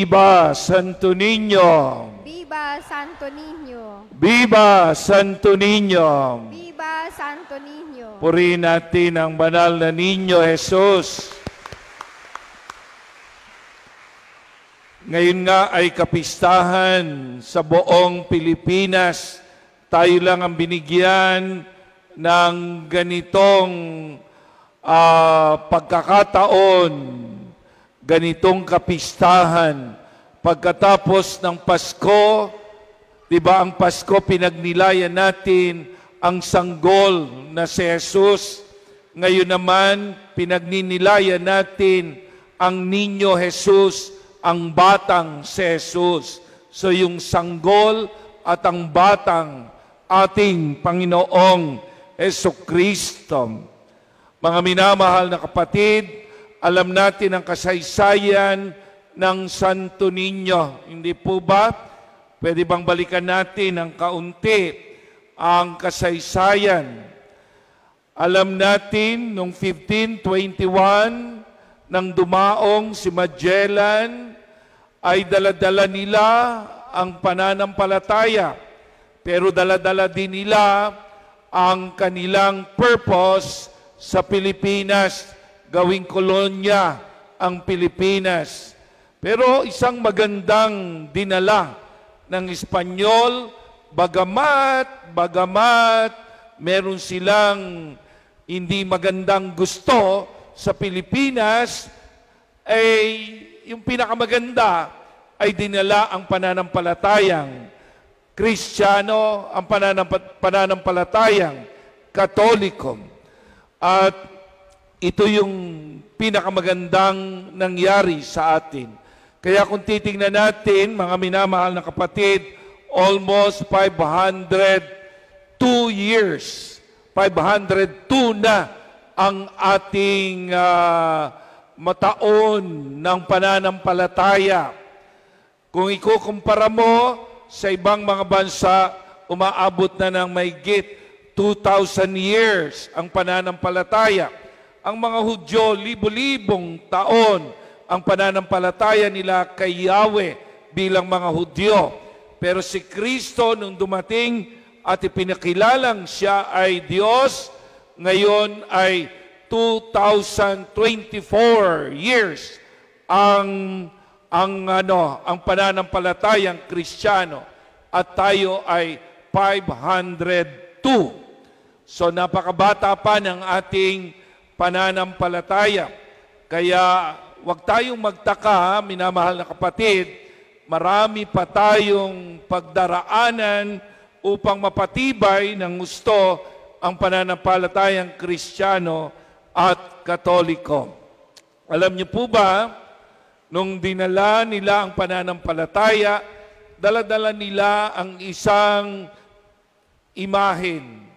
Viva Santo Niño! Viva Santo Niño! Viva Santo Niño! Viva Santo Niño! Purihin natin ang banal na Niño Jesus. Ngayon nga ay kapistahan sa buong Pilipinas. Tayo lang ang binigyan ng ganitong pagkakataon, ganitong kapistahan. Pagkatapos ng Pasko, di ba ang Pasko pinagnilayan natin ang sanggol na si Jesus. Ngayon naman, pinagninilayan natin ang Niño Jesus, ang batang si Jesus. So yung sanggol at ang batang ating Panginoong Jesucristo. Mga minamahal na kapatid, alam natin ang kasaysayan ng Santo Niño. Hindi po ba? Pwede bang balikan natin ng kaunti ang kasaysayan? Alam natin, noong 1521, nang dumaong si Magellan, ay daladala nila ang pananampalataya. Pero daladala din nila ang kanilang purpose sa Pilipinas, gawing kolonya ang Pilipinas. Pero isang magandang dinala ng Espanyol, bagamat meron silang hindi magandang gusto sa Pilipinas, ay yung pinakamaganda ay dinala ang pananampalatayang Kristiyano, ang pananampalatayang Katoliko. At ito yung pinakamagandang nangyari sa atin. Kaya kung titingnan natin, mga minamahal na kapatid, almost 502 years, 502 na ang ating mataon ng pananampalataya. Kung ikukumpara mo sa ibang mga bansa, umaabot na ng mahigit 2,000 years ang pananampalataya. Ang mga Hudyo, libo-libong taon ang pananampalataya nila kay Yahweh bilang mga Hudyo. Pero si Kristo nung dumating at ipinakilalang siya ay Diyos, ngayon ay 2024 years ang pananampalatayang Kristiyano at tayo ay 502. So napakabata pa ng ating pananampalataya. Kaya huwag tayong magtaka, minamahal na kapatid, marami pa tayong pagdaraanan upang mapatibay ng gusto ang pananampalatayang Kristiyano at Katoliko. Alam niyo po ba, nung dinala nila ang pananampalataya, dala-dala nila ang isang imahen.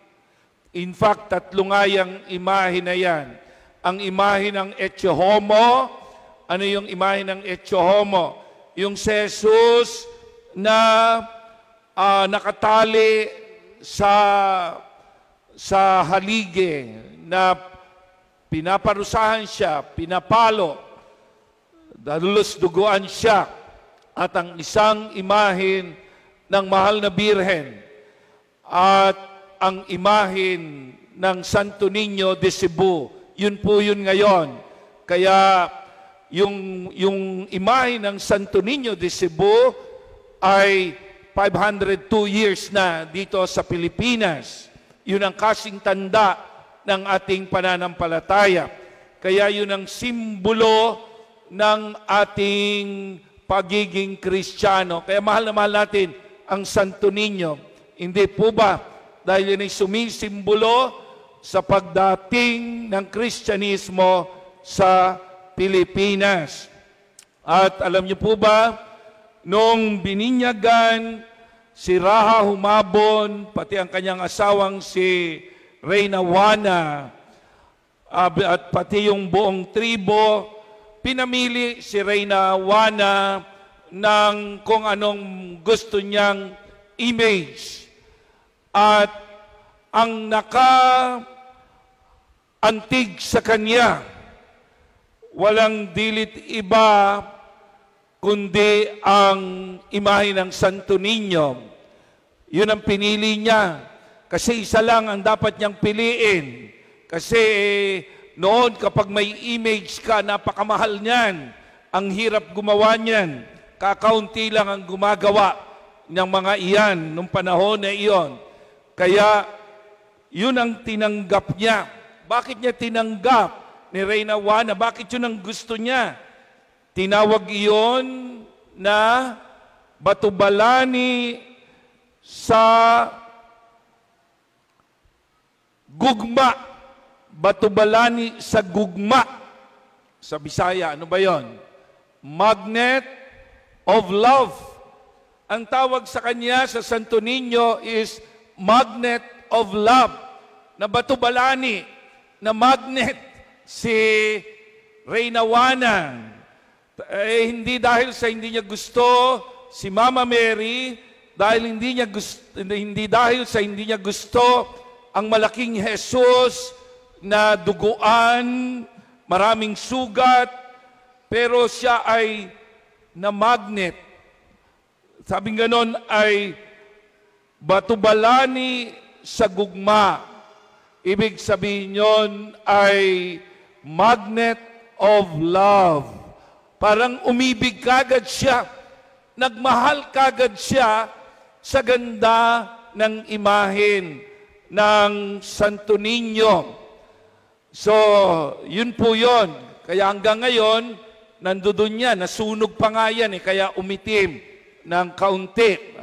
In fact, 3 nga yung imahe na yan. Ang imahe ng Etche Homo. Ano yung imahe ng Etche Homo? Yung si Jesus na nakatali sa halige, na pinaparusahan siya, pinapalo, dalulos-duguan siya, at ang isang imahen ng mahal na Birhen, at ang imahen ng Santo Niño de Cebu. Yun po yun ngayon. Kaya yung imahe ng Santo Niño de Cebu ay 502 years na dito sa Pilipinas. Yun ang kasing tanda ng ating pananampalataya. Kaya yun ang simbolo ng ating pagiging Kristiyano. Kaya mahal na mahal natin ang Santo Niño. Hindi po ba? Dahil yun ay sumisimbolo sa pagdating ng Kristyanismo sa Pilipinas. At alam niyo po ba, nung bininyagan si Raha Humabon, pati ang kanyang asawang si Reyna Juana, at pati yung buong tribo, pinamili si Reyna Juana ng kung anong gusto niyang image. At ang naka-antig sa kanya, walang dilit iba kundi ang imahe ng Santo Niño. Yun ang pinili niya. Kasi isa lang ang dapat niyang piliin. Kasi noon kapag may image ka, napakamahal niyan. Ang hirap gumawa niyan. Kakaunti lang ang gumagawa ng mga iyan nung panahon na iyon. Kaya yun ang tinanggap niya. Bakit niya tinanggap ni Reyna Juana? Bakit yun ang gusto niya? Tinawag iyon na batubalani sa gugma. Batubalani sa gugma. Sa Bisaya, ano ba yon? Magnet of love. Ang tawag sa kanya sa Santo Niño is magnet of love. Na batubalani, na magnet si Reyna Juana. Hindi dahil sa hindi niya gusto si Mama Mary, hindi dahil sa hindi niya gusto ang malaking Jesus na duguan, maraming sugat, pero siya ay na magnet. Sabing ganon ay batubalani sa gugma. Ibig sabihin yon ay magnet of love. Parang umibig kagad siya, nagmahal kagad siya sa ganda ng imahen ng Santo Niño. So, yun po yun. Kaya hanggang ngayon, nandoon yan, nasunog pa nga yan, kaya umitim ng kaunti.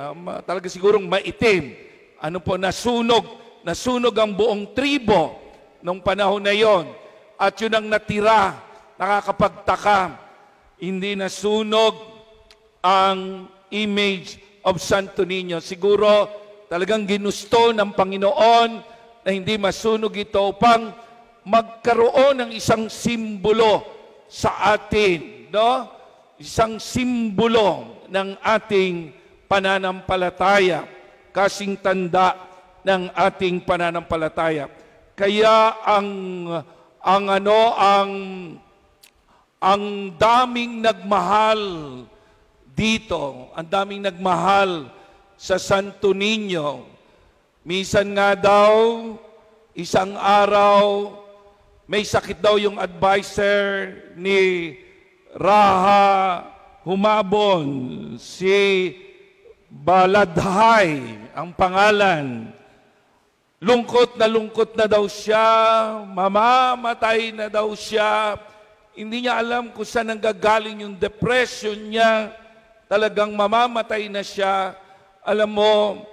Talaga sigurong maitim. Ano po, nasunog ang buong tribo nung panahon na yon. At yun ang natira, nakakapagtaka. Hindi nasunog ang image of Santo Niño. Siguro talagang ginusto ng Panginoon na hindi masunog ito upang magkaroon ng isang simbolo sa atin, no? Isang simbolo ng ating pananampalataya, kasing tanda ng ating pananampalataya. Kaya ang daming nagmahal dito, ang daming nagmahal sa Santo Niño. Minsan nga daw, isang araw, may sakit daw yung advisor ni Raha Humabon, si Baladhay ang pangalan. Lungkot na daw siya, mamamatay na daw siya. Hindi niya alam kung saan nanggagaling yung depression niya. Talagang mamamatay na siya. Alam mo,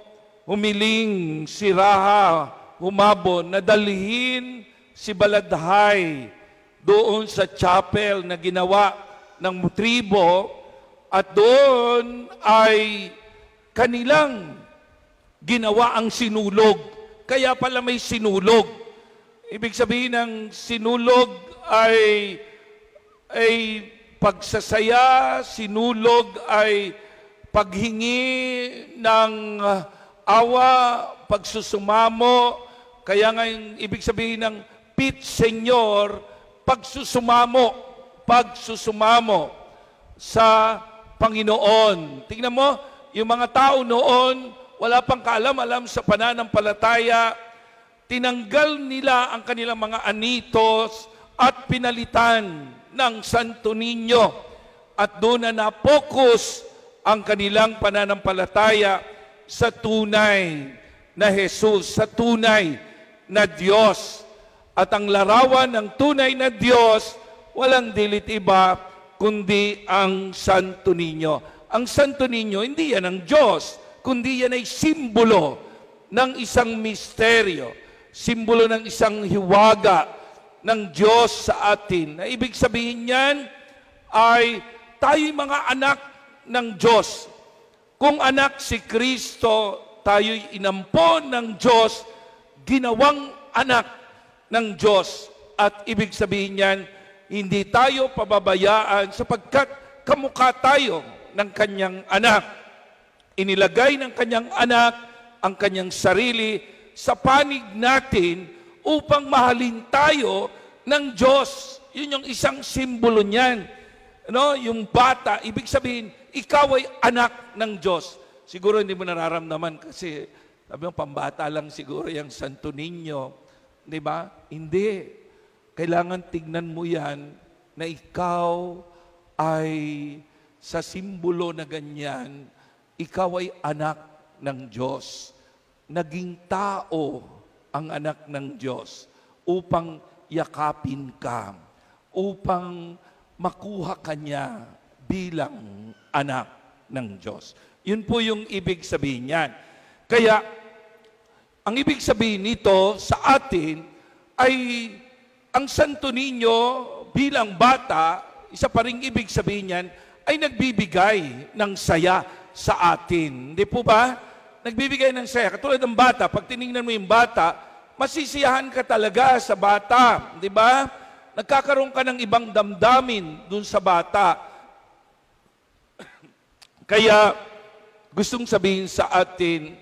humiling si Raha Humabon na dalhin si Baladhay doon sa chapel na ginawa ng tribo at doon ay kanilang ginawa ang sinulog. Kaya pala may sinulog. Ibig sabihin ng sinulog ay pagsasaya, sinulog ay paghingi ng awa, pagsusumamo. Kaya nga yung ibig sabihin ng Pit Senyor, pagsusumamo sa Panginoon. Tingnan mo, yung mga tao noon, wala pang kaalam-alam sa pananampalataya, tinanggal nila ang kanilang mga anitos at pinalitan ng Santo Niño. At doon na na-focus ang kanilang pananampalataya sa tunay na Jesus, sa tunay na Diyos. At ang larawan ng tunay na Diyos, walang dilit iba, kundi ang Santo Niño. Ang Santo Niño, hindi yan ang Diyos, kundi yan ay simbolo ng isang misteryo, simbolo ng isang hiwaga ng Diyos sa atin. Na ibig sabihin niyan ay tayo'y mga anak ng Diyos. Kung anak si Kristo, tayo'y inampon ng Diyos, ginawang anak ng Diyos. At ibig sabihin niyan, hindi tayo pababayaan sapagkat kamukha tayo ng kanyang anak. Inilagay ng kanyang anak ang kanyang sarili sa panig natin upang mahalin tayo ng Diyos. Yun yung isang simbolo niyan. No, yung bata, ibig sabihin, ikaw ay anak ng Diyos. Siguro hindi mo nararamdaman kasi sabi mo, pambata lang siguro yung Santo Niño. Di ba? Hindi. Kailangan tignan mo yan na ikaw ay sa simbolo na ganyan, ikaw ay anak ng Diyos. Naging tao ang anak ng Diyos upang yakapin ka, upang makuha ka niya bilang anak ng Diyos. Yun po yung ibig sabihin niyan. Kaya, ang ibig sabihin nito sa atin ay ang Santo Niño bilang bata, isa pa ring ibig sabihin niyan, ay nagbibigay ng saya sa atin. Hindi po ba? Nagbibigay ng saya. Katulad ng bata, pag tinignan mo yung bata, masisiyahan ka talaga sa bata. Di ba? Nagkakaroon ka ng ibang damdamin dun sa bata. Kaya, gustong sabihin sa atin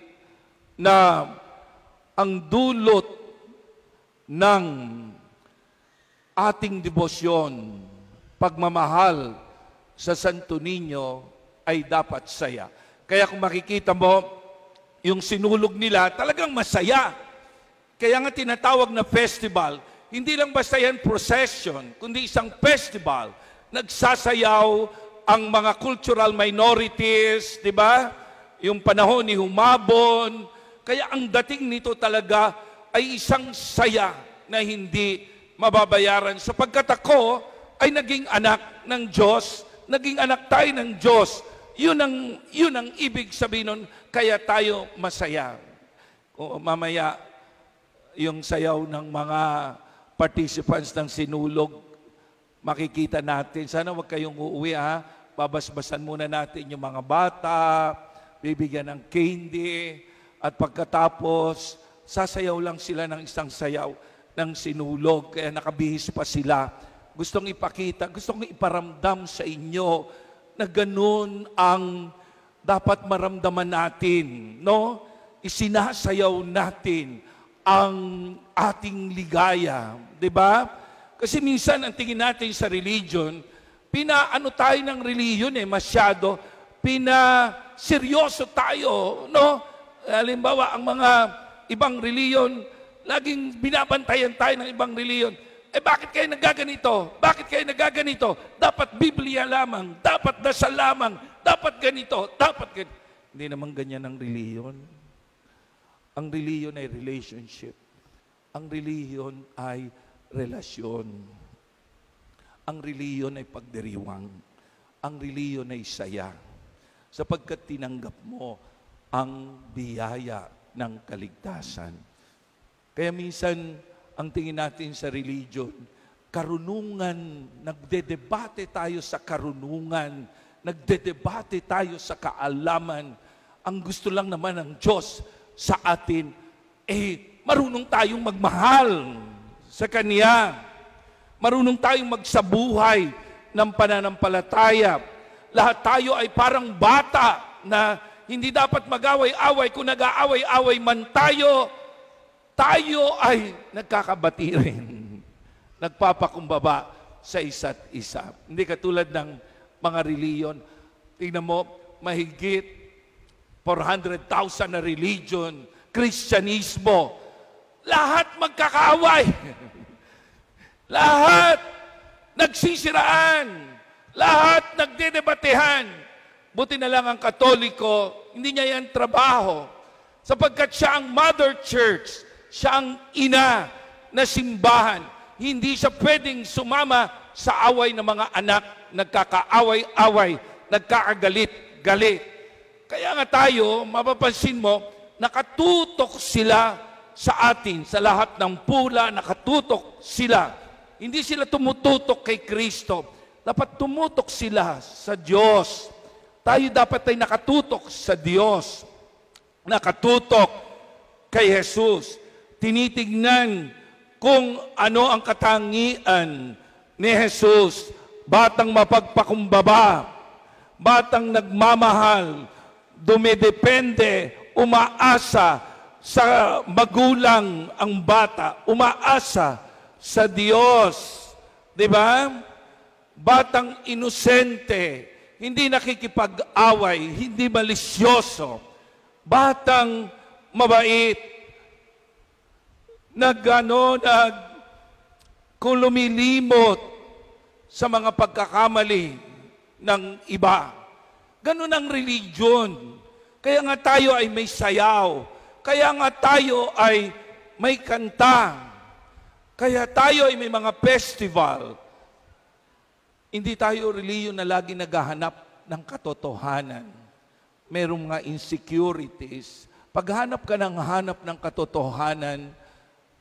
na ang dulot ng ating debosyon, pagmamahal sa Santo Niño ay dapat saya. Kaya kung makikita mo, yung sinulog nila, talagang masaya. Kaya nga tinatawag na festival, hindi lang basta yan procession, kundi isang festival. Nagsasayaw ang mga cultural minorities, di ba? Yung panahon ni Humabon. Kaya ang dating nito talaga ay isang saya na hindi mababayaran. Sapagkat ako ay naging anak ng Diyos, naging anak tayo ng Diyos. Yun ang ibig sabihin nun, kaya tayo masaya. O mamaya, yung sayaw ng mga participants ng sinulog, makikita natin. Sana wag kayong uuwi, ha? Babasbasan muna natin yung mga bata, bibigyan ng candy, at pagkatapos, sasayaw lang sila ng isang sayaw ng sinulog, kaya nakabihis pa sila. Gustong ipakita, gustong iparamdam sa inyo na ganun ang dapat maramdaman natin, no? Isinasayaw natin ang ating ligaya, di ba? Kasi minsan ang tingin natin sa religion, pinaano tayo ng religion masyado, pinaseryoso tayo, no? Halimbawa, ang mga ibang religion, laging binabantayan tayo ng ibang religion. Bakit kayo nagaganito? Bakit kayo nagaganito? Dapat Biblia lamang, dapat dasal lamang, dapat ganito, dapat ganito. Hindi naman ganyan ang reliyon. Ang reliyon ay relationship. Ang reliyon ay relasyon. Ang reliyon ay pagdiriwang. Ang reliyon ay saya. Sapagkat tinanggap mo ang biyaya ng kaligtasan. Kaya minsan, ang tingin natin sa religion, karunungan, nagdedebate tayo sa karunungan, nagdedebate tayo sa kaalaman. Ang gusto lang naman ng Diyos sa atin, marunong tayong magmahal sa Kanya. Marunong tayong magsabuhay ng pananampalataya. Lahat tayo ay parang bata na hindi dapat mag-away-away. Kung nag-aaway-away man tayo, tayo ay nagkakabati rin. Nagpapakumbaba sa isa't isa. Hindi katulad ng mga reliyon. Tingnan mo, mahigit 400,000 na religion, Kristyanismo. Lahat magkakaaway. Lahat nagsisiraan. Lahat nagdedebatehan. Buti na lang ang Katoliko, hindi niya yan trabaho. Sapagkat siya ang Mother Church, siya ang ina na simbahan. Hindi siya pwedeng sumama sa away ng mga anak, nagkakaaway-away, nagkakagalit-galit. Kaya nga tayo, mapapansin mo, nakatutok sila sa atin, sa lahat ng pula, nakatutok sila. Hindi sila tumututok kay Kristo. Dapat tumutok sila sa Diyos. Tayo dapat ay nakatutok sa Diyos. Nakatutok kay Jesus. Tinitignan kung ano ang katangian ni Jesus. Batang mapagpakumbaba, batang nagmamahal, dumidepende, umaasa sa magulang ang bata, umaasa sa Diyos. Di ba? batang inosente, hindi nakikipag-away, hindi malisyoso, batang mabait, kung lumilimot sa mga pagkakamali ng iba. Ganun ang religion. Kaya nga tayo ay may sayaw. Kaya nga tayo ay may kanta. Kaya tayo ay may mga festival. Hindi tayo religion na lagi naghahanap ng katotohanan. Merong mga insecurities. Paghanap ka ng hanap ng katotohanan,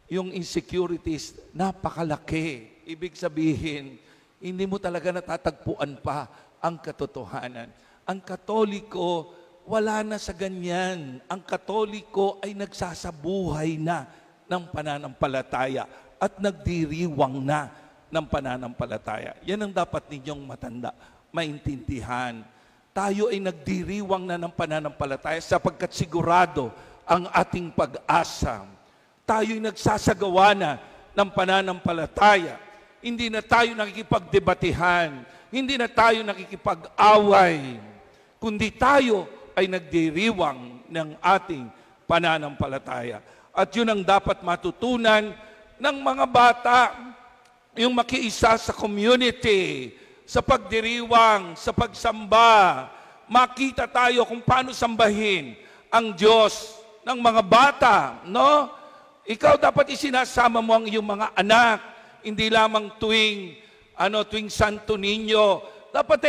yung insecurities, napakalaki. Ibig sabihin, hindi mo talaga natatagpuan pa ang katotohanan. Ang Katoliko, wala na sa ganyan. Ang Katoliko ay nagsasabuhay na ng pananampalataya at nagdiriwang na ng pananampalataya. Yan ang dapat ninyong maintindihan. Tayo ay nagdiriwang na ng pananampalataya sapagkat sigurado ang ating pag-asa. Tayo'y nagsasagawa na ng pananampalataya. Hindi na tayo nakikipagdebatehan. Hindi na tayo nakikipag-away. Kundi tayo ay nagdiriwang ng ating pananampalataya. At yun ang dapat matutunan ng mga bata, yung makiisa sa community, sa pagdiriwang, sa pagsamba. Makita tayo kung paano sambahin ang Diyos ng mga bata, no? Ikaw dapat isinasama mo ang iyong mga anak, hindi lamang tuwing Santo Niño. Dapat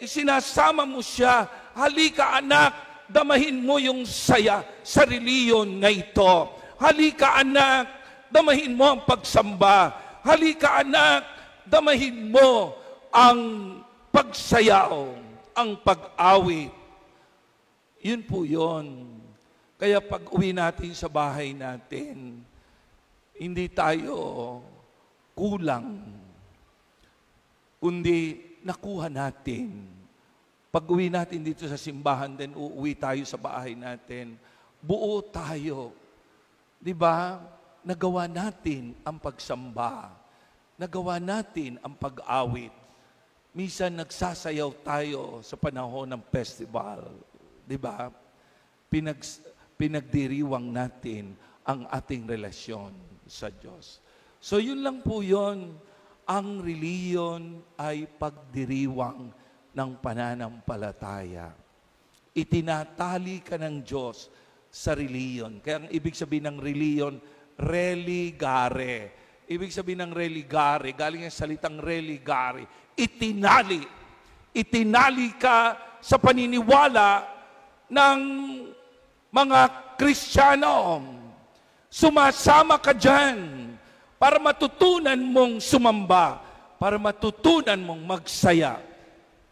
isinasama mo siya. Halika anak, damahin mo yung saya sa reliyon na ito. Halika anak, damahin mo ang pagsamba. Halika anak, damahin mo ang pagsayaw, ang pag-awit. Yun po yun. Kaya pag uwi natin sa bahay natin, hindi tayo kulang, kundi nakuha natin. Pag uwi natin dito sa simbahan, then uuwi tayo sa bahay natin, buo tayo. Di ba? Nagawa natin ang pagsamba. Nagawa natin ang pag-awit. Minsan nagsasayaw tayo sa panahon ng festival. Di ba? Pinagdiriwang natin ang ating relasyon sa Diyos. So yun lang po yun. Ang reliyon ay pagdiriwang ng pananampalataya. Itinatali ka ng Diyos sa reliyon. Kaya ang ibig sabihin ng reliyon, religare. Ibig sabihin ng religare, galing ang salitang religare, itinali. Itinali ka sa paniniwala ng mga Kristiyano. Sumasama ka dyan para matutunan mong sumamba, para matutunan mong magsaya,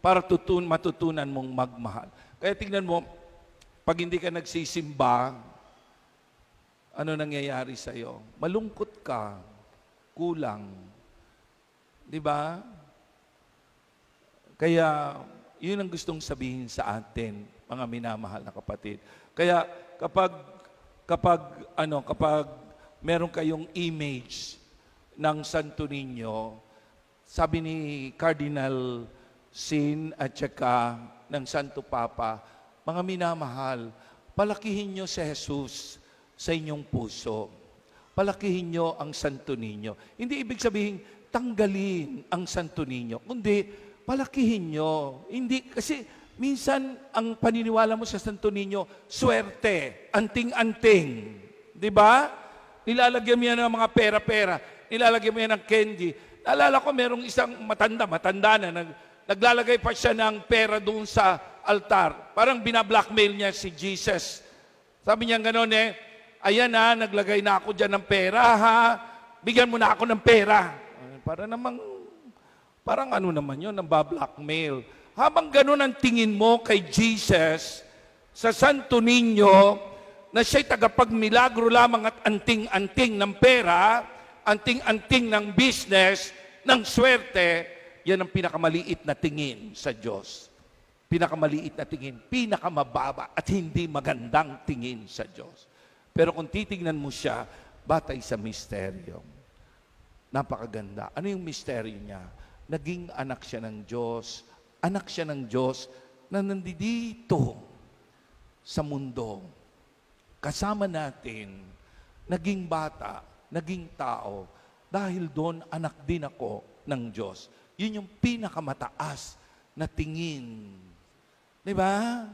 para matutunan mong magmahal. Kaya tingnan mo, pag hindi ka nagsisimba, ano nangyayari sa'yo? Malungkot ka, kulang. Di ba? Kaya, yun ang gustong sabihin sa atin, mga minamahal na kapatid. Kaya, kapag meron kayong image ng Santo Niño, sabi ni Cardinal Sin at saka ng Santo Papa, mga minamahal, palakihin nyo si Jesus sa inyong puso. Palakihin nyo ang Santo Niño. Hindi ibig sabihin, tanggalin ang Santo Niño, kundi palakihin nyo. Hindi, kasi minsan ang paniniwala mo sa Santo Niño, swerte, anting-anting. Di ba? Nilalagyan mo yan ng mga pera-pera. Nilalagyan mo yan ng candy. Naalala ko, merong isang matanda na naglalagay pa siya ng pera doon sa altar. Parang binablackmail niya si Jesus. Sabi niya gano'n ayan naglagay na ako dyan ng pera ha. Bigyan mo na ako ng pera. Parang ano naman yun, nambablackmail. Habang gano'n ang tingin mo kay Jesus, sa Santo Niño, na siya'y tagapagmilagro lamang at anting-anting ng pera, anting-anting ng business, ng swerte, yan ang pinakamaliit na tingin sa Diyos. Pinakamaliit na tingin, pinakamababa at hindi magandang tingin sa Diyos. Pero kung titignan mo siya, batay sa misteryo. Napakaganda. Ano yung misteryo niya? naging anak siya ng Diyos. Anak siya ng Diyos na nandito sa mundo. Kasama natin, naging bata, naging tao, dahil doon anak din ako ng Diyos. Yun yung pinakamataas na tingin. Di ba?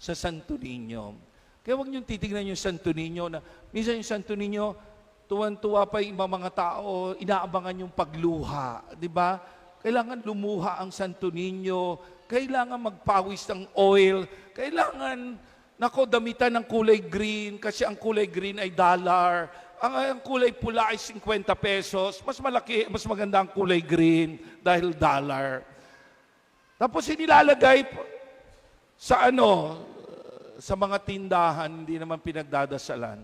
Sa Santo Niño. Kaya huwag niyong titignan yung Santo Niño na, minsan yung Santo Niño, tuwan-tuwa pa yung mga tao, inaabangan yung pagluha. Di ba? Kailangan lumuha ang Santo Niño, kailangan magpawis ng oil, kailangan, damitan ng kulay green, kasi ang kulay green ay dollar, ang kulay pula ay 50 pesos, mas malaki, mas maganda ang kulay green dahil dollar. Tapos inilalagay sa sa mga tindahan, hindi naman pinagdadasalan.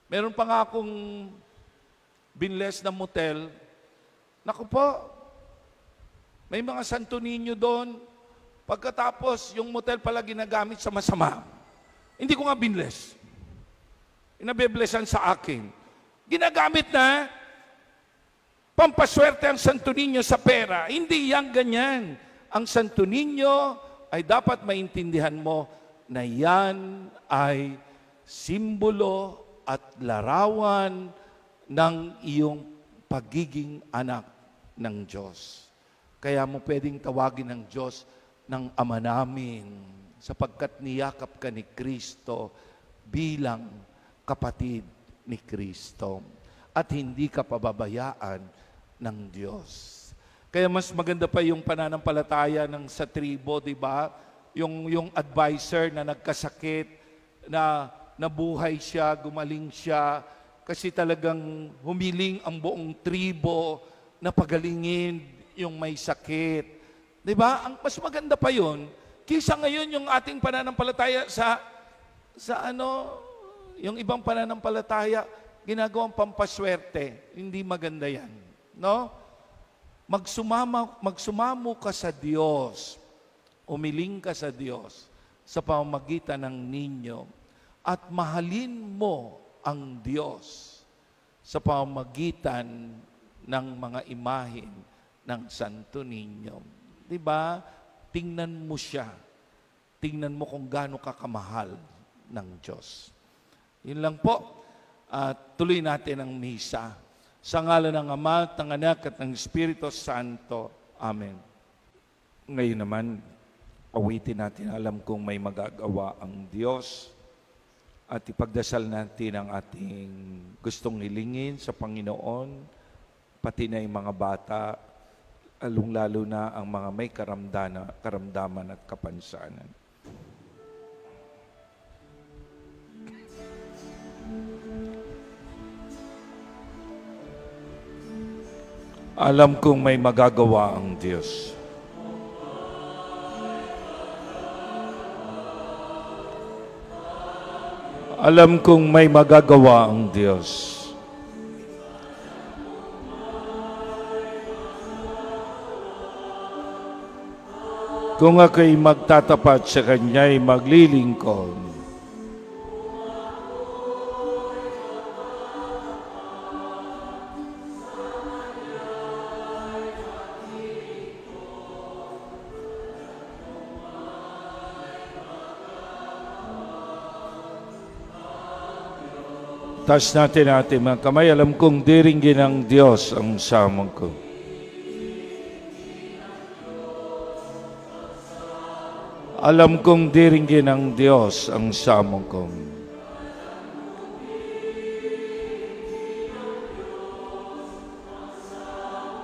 Meron pa nga akong binles na motel. Naku po, may mga Santo Niño doon. Pagkatapos, yung motel pala ginagamit sa masama. Hindi ko nga binles. Inabiblesan sa akin. Ginagamit na pampaswerte ang Santo Niño sa pera. Hindi yan ganyan. Ang Santo Niño ay dapat maintindihan mo na yan ay simbolo at larawan ng iyong pagiging anak ng Diyos. Kaya mo pwedeng tawagin ng Diyos ng Ama namin sapagkat niyakap ka ni Kristo bilang kapatid ni Kristo at hindi ka pababayaan ng Diyos. Kaya mas maganda pa yung pananampalataya ng sa tribo, di ba? Yung advisor na nagkasakit, na nabuhay siya, gumaling siya, kasi talagang humiling ang buong tribo na pagalingin yung may sakit. Di ba? Ang mas maganda pa yun, kisa ngayon yung ating pananampalataya yung ibang pananampalataya, ginagawang pampaswerte. Hindi maganda yan. No? Magsumamo ka sa Diyos. Umiling ka sa Diyos sa pamamagitan ng ninyo at mahalin mo ang Diyos sa pamamagitan ng mga imahen ng Santo Niño. Diba? Tingnan mo siya. Tingnan mo kung gaano ka kamahal ng Diyos. Yun lang po. Tuloy natin ang misa. Sa ngalan ng Ama, ng Anak, at ng Espiritu Santo. Amen. Ngayon naman, awitin natin, alam kong may magagawa ang Diyos at ipagdasal natin ang ating gustong hilingin sa Panginoon, pati na yung mga bata, alung-lalo na ang mga may karamdaman at kapansanan. Alam kong may magagawa ang Diyos. Alam kong may magagawa ang Diyos. Kung ako'y magtatapat sa Kanya'y maglilingkod. Taas natin ating mga kamay. Alam kong diringgin ng Diyos ang samang ko. Alam kong diringgin ng Diyos ang samang ko.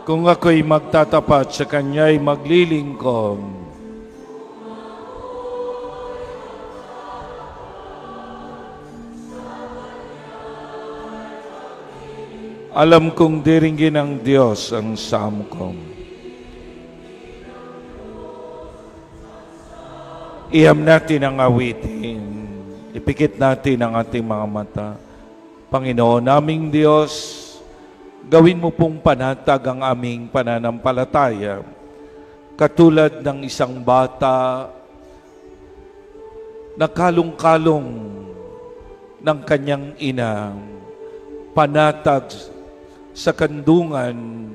Kung ako'y magtatapat sa Kanya'y maglilingkod. Alam kong diringgin ng Diyos ang samkom. Iham natin ang awitin. Ipikit natin ang ating mga mata. Panginoon naming Diyos, gawin mo pong panatag ang aming pananampalataya. Katulad ng isang bata na kalong-kalong ng kanyang ina, panatag sa kandungan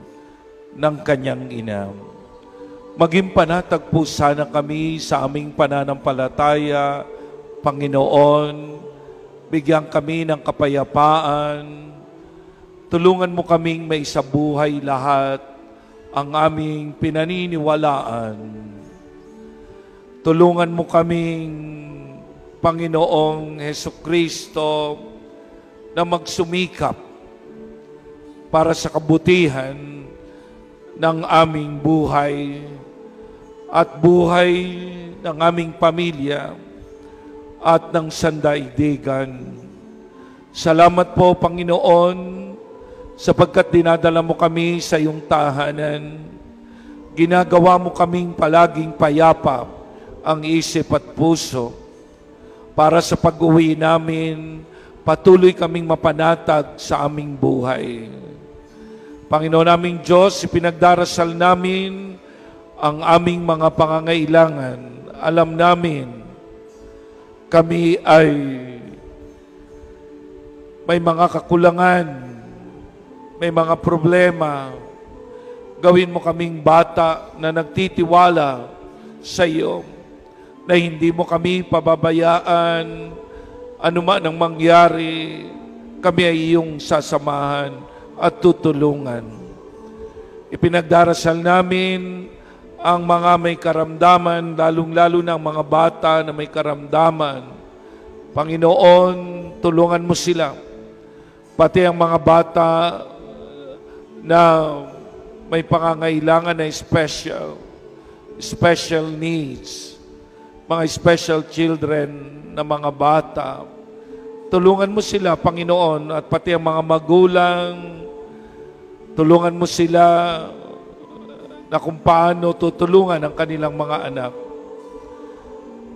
ng kanyang ina. Maging panatag po sana kami sa aming pananampalataya, Panginoon. Bigyan kami ng kapayapaan. Tulungan mo kaming maisabuhay lahat ang aming pinaniniwalaan. Tulungan mo kaming, Panginoong Hesukristo, na magsumikap para sa kabutihan ng aming buhay at buhay ng aming pamilya at ng sandaigdigan. Salamat po, Panginoon, sapagkat dinadala mo kami sa iyong tahanan. Ginagawa mo kaming palaging payapa ang isip at puso. Para sa pag-uwi namin, patuloy kaming mapanatag sa aming buhay. Panginoon naming Diyos, ipinagdarasal namin ang aming mga pangangailangan. Alam namin, kami ay may mga kakulangan, may mga problema. Gawin mo kaming bata na nagtitiwala sa iyo, na hindi mo kami pababayaan. Anuman ang mangyari, kami ay iyong sasamahan at tutulungan. Ipinagdarasal namin ang mga may karamdaman, lalong-lalo na ang mga bata na may karamdaman. Panginoon, tulungan mo sila. Pati ang mga bata na may pangangailangan na special needs, mga special children na mga bata. Tulungan mo sila, Panginoon, at pati ang mga magulang, tulungan mo sila na kung paano tutulungan ang kanilang mga anak.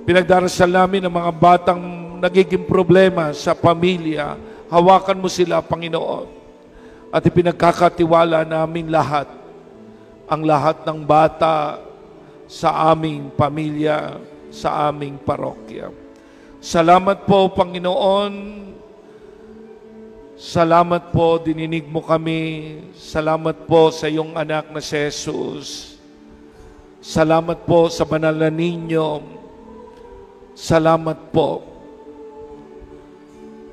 Pinagdarasal namin ang mga batang nagiging problema sa pamilya. Hawakan mo sila, Panginoon. At ipinagkakatiwala namin lahat, ang lahat ng bata sa aming pamilya, sa aming parokya. Salamat po, Panginoon. Salamat po, dininig mo kami. Salamat po sa iyong anak na si Jesus. Salamat po sa banal na ninyo. Salamat po.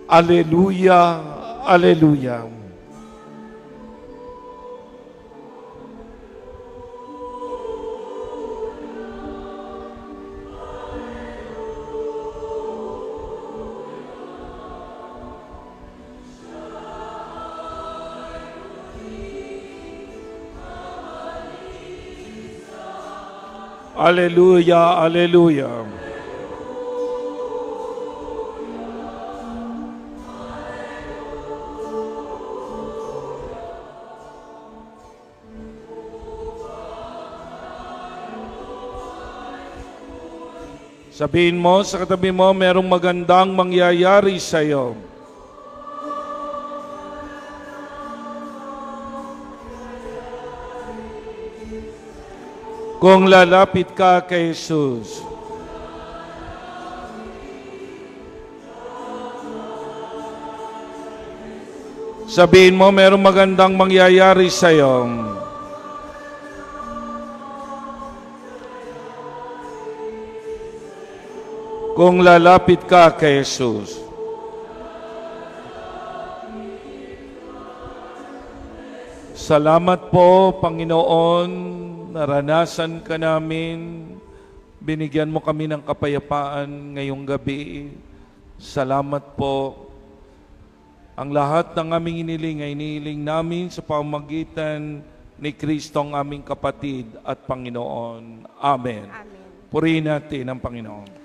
Aleluya, aleluya. Aleluya, aleluya. Sabihin mo sa katabi mo, merong magandang mangyayari sa iyo. Kung lalapit ka kay Jesus. Sabihin mo, merong magandang mangyayari sa iyo. Kung lalapit ka kay Jesus. Salamat po, Panginoon. Naranasan ka namin, binigyan mo kami ng kapayapaan ngayong gabi. Salamat po. Ang lahat ng aming iniling ay iniling namin sa pamamagitan ni Kristo ang aming kapatid at Panginoon. Amen. Amen. Purihin natin ang Panginoon.